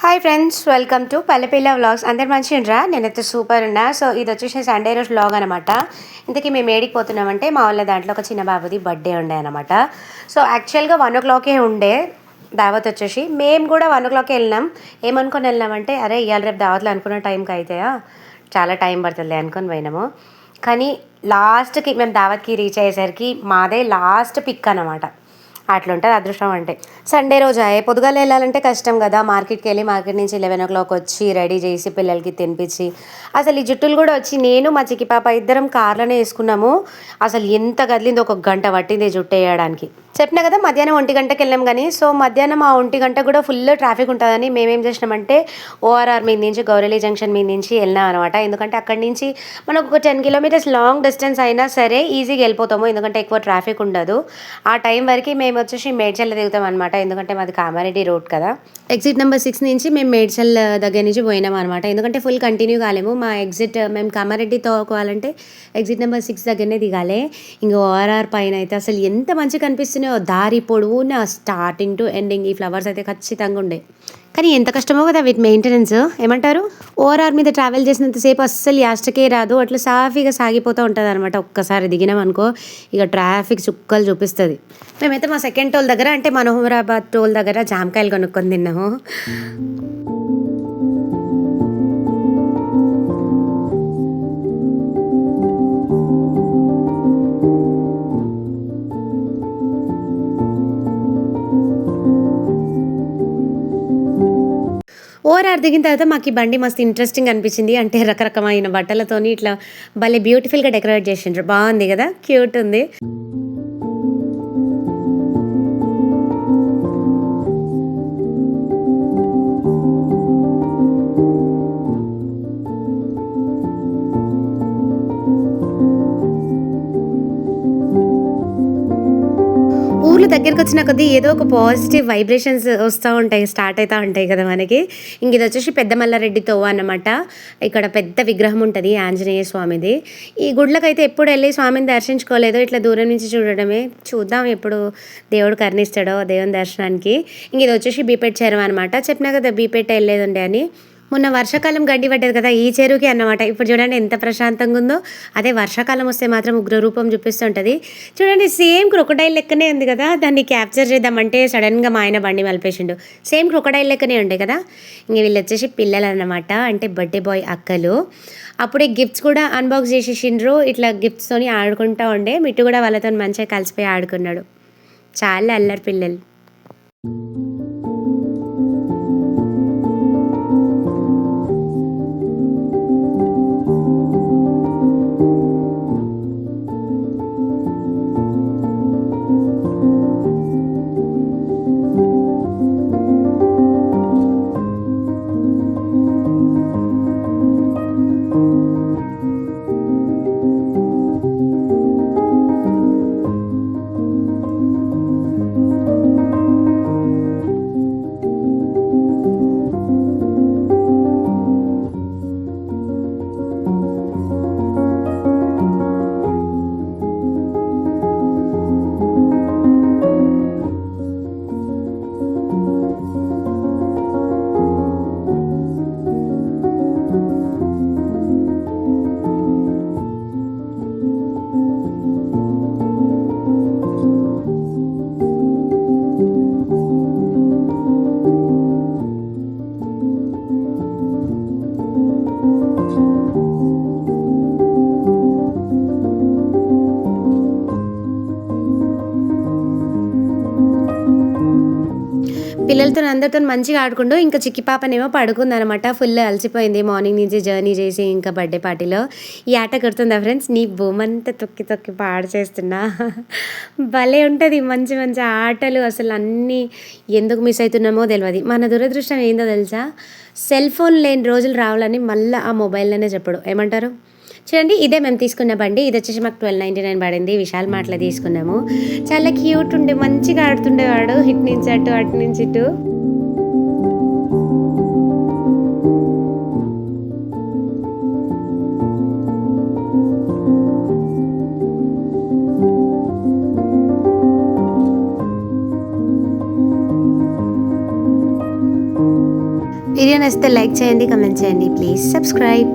Hi friends, welcome to Pallepilla vlogs. అందరు మంచిగా నేనైతే సూపర్ ఉన్నా. సో ఇది వచ్చేసి సండే రోజు వ్లాగ్ అనమాట. ఇంతకీ మేము ఏడికి పోతున్నామంటే మా వాళ్ళ దాంట్లో ఒక చిన్న బాబుది బర్త్డే ఉండే అనమాట. సో యాక్చువల్గా 1 o'clock ఉండే దావత్ వచ్చేసి. మేము కూడా 1 o'clock వెళ్ళినాం. ఏమనుకొని వెళ్ళినామంటే అరే ఇవాళ రేపు దావత్లో అనుకున్న టైంకి అవుతాయా, చాలా టైం పడుతుంది అనుకొని పోయినాము. కానీ లాస్ట్కి మేము దావత్కి రీచ్ అయ్యేసరికి మాదే లాస్ట్ పిక్ అనమాట. అట్లుంటుంది అదృష్టం అంటే. సండే రోజు పొద్దుగాల వెళ్ళాలంటే కష్టం కదా, మార్కెట్కి వెళ్ళి మార్కెట్ నుంచి 11 o'clock వచ్చి రెడీ చేసి పిల్లలకి తినిపించి, అసలు ఈ జుట్టులు కూడా వచ్చి నేను మా చిక్కి పాప ఇద్దరం కార్లోనే వేసుకున్నాము. అసలు ఎంత కదిలింది, 1 గంట పట్టింది జుట్టు వేయడానికి. చెప్పినా కదా మధ్యాహ్నం 1 గంటకి వెళ్ళాం. కానీ సో మధ్యాహ్నం ఆ 1 గంట కూడా ఫుల్ ట్రాఫిక్ ఉంటుందని మేమేం చేసినామంటే ఓఆర్ఆర్ మీద నుంచి గౌరెల్లి జంక్షన్ మీద నుంచి వెళ్ళినాం అనమాట. ఎందుకంటే అక్కడి నుంచి మనకు ఒక 10 kilometers లాంగ్ డిస్టెన్స్ అయినా సరే ఈజీగా వెళ్ళిపోతాము, ఎందుకంటే ఎక్కువ ట్రాఫిక్ ఉండదు. ఆ టైం వరకు మేము వచ్చేసి మేడ్చల్ దిగుతాం అనమాట, ఎందుకంటే మాది కామారెడ్డి రోడ్ కదా. ఎగ్జిట్ నెంబర్ 6 నుంచి మేము మేడ్చల్ దగ్గర నుంచి పోయినాం అనమాట. ఎందుకంటే ఫుల్ కంటిన్యూ కాలేము. మా ఎగ్జిట్ మేము కామారెడ్డి తోకోవాలంటే ఎగ్జిట్ నెంబర్ 6 దగ్గరనే దిగాలి. ఇంకా ఓఆర్ఆర్ పైన అయితే అసలు ఎంత మంచిగా కనిపిస్తున్నాయో, దారి పొడవునా స్టార్టింగ్ టు ఎండింగ్ ఈ ఫ్లవర్స్ అయితే ఖచ్చితంగా ఉండే. కానీ ఎంత కష్టమో కదా వీటి మెయింటెనెన్స్. ఏమంటారు, ఓఆర్ఆర్ మీద ట్రావెల్ చేసినంతసేపు అస్సలు యాస్టకే రాదు, అట్లా సాఫీగా సాగిపోతూ ఉంటుంది అనమాట. ఒక్కసారి దిగినాం అనుకో ఇక ట్రాఫిక్ చుక్కలు చూపిస్తుంది. మేమైతే మా సెకండ్ టోల్ దగ్గర అంటే మనోహరాబాద్ టోల్ దగ్గర జామకాయలు కొనుక్కొని తిన్నాము. ఓఆర్ఆర్ దిగిన తర్వాత మాకు ఈ బండి మస్తు ఇంట్రెస్టింగ్ అనిపించింది. అంటే రకరకమైన బట్టలతోని ఇట్లా భలే బ్యూటిఫుల్గా డెకరేట్ చేసిండ్రు. బాగుంది కదా, క్యూట్ ఉంది. ఊర్లు దగ్గరికి వచ్చిన కొద్దీ ఏదో ఒక పాజిటివ్ వైబ్రేషన్స్ వస్తూ ఉంటాయి, స్టార్ట్ అవుతూ ఉంటాయి కదా మనకి. ఇంక ఇది వచ్చేసి పెద్ద మల్లారెడ్డి తోవ అన్నమాట. ఇక్కడ పెద్ద విగ్రహం ఉంటుంది ఆంజనేయ స్వామిది. ఈ గుడ్లకైతే ఎప్పుడు వెళ్ళి స్వామిని దర్శించుకోలేదు, ఇట్లా దూరం నుంచి చూడడమే. చూద్దాం ఎప్పుడు దేవుడు కరుణిస్తాడో దేవుని దర్శనానికి. ఇంక ఇది వచ్చేసి బీపేట చెరువు అనమాట. చెప్పినా కదా బీపేట వెళ్ళలేదండి అని. మొన్న వర్షాకాలం గడ్డి పడ్డది కదా ఈ చెరువుకి అన్నమాట. ఇప్పుడు చూడండి ఎంత ప్రశాంతంగా ఉందో. అదే వర్షాకాలం వస్తే మాత్రం ఉగ్రరూపం చూపిస్తుంటుంది. చూడండి సేమ్ క్రొకడైల్ లెక్కనే ఉంది కదా, దాన్ని క్యాప్చర్ చేద్దామంటే సడన్గా మా ఆయన బండి మలిపేసిండు. సేమ్ క్రొకడైల్ లెక్కనే ఉండే కదా. ఇంక వీళ్ళు వచ్చేసి పిల్లలు అన్నమాట, అంటే బర్త్డే బాయ్ అక్కలు. అప్పుడే గిఫ్ట్స్ కూడా అన్బాక్స్ చేసేసిండ్రు. ఇట్లా గిఫ్ట్స్తోని ఆడుకుంటూ ఉండే. మిట్టు కూడా వాళ్ళతో మంచిగా కలిసిపోయి ఆడుకున్నాడు. చాలా అల్లరి పిల్లలు. పిల్లలతో అందరితో మంచిగా ఆడుకుంటూ ఇంకా చిక్కి పాపనేమో పడుకుందనమాట. ఫుల్ అలసిపోయింది మార్నింగ్ నుంచి జర్నీ చేసి ఇంకా బర్త్డే పార్టీలో. ఈ ఆట గుర్తుందా ఫ్రెండ్స్, నీ భూమంతా తొక్కి తొక్కి పాడు చేస్తున్నా. భలే ఉంటుంది మంచి మంచి ఆటలు. అసలు అన్నీ ఎందుకు మిస్ అవుతున్నామో తెలియదు. మన దురదృష్టం ఏందో తెలుసా, సెల్ ఫోన్ లేని రోజులు రావాలని మళ్ళీ ఆ మొబైల్లోనే చెప్పడు. ఏమంటారు చూడండి, ఇదే మేము తీసుకున్న బండి. ఇది వచ్చేసి మాకు 1299 పడింది. విశాల్ మార్ట్లో తీసుకున్నాము. చాలా క్యూట్ ఉండే, మంచిగా ఆడుతుండేవాడు ఇటు నుంచి అటు అటు నుంచి ఇటు. వీడియో నచ్చితే లైక్ చేయండి, కమెంట్ చేయండి, ప్లీజ్ సబ్స్క్రైబ్.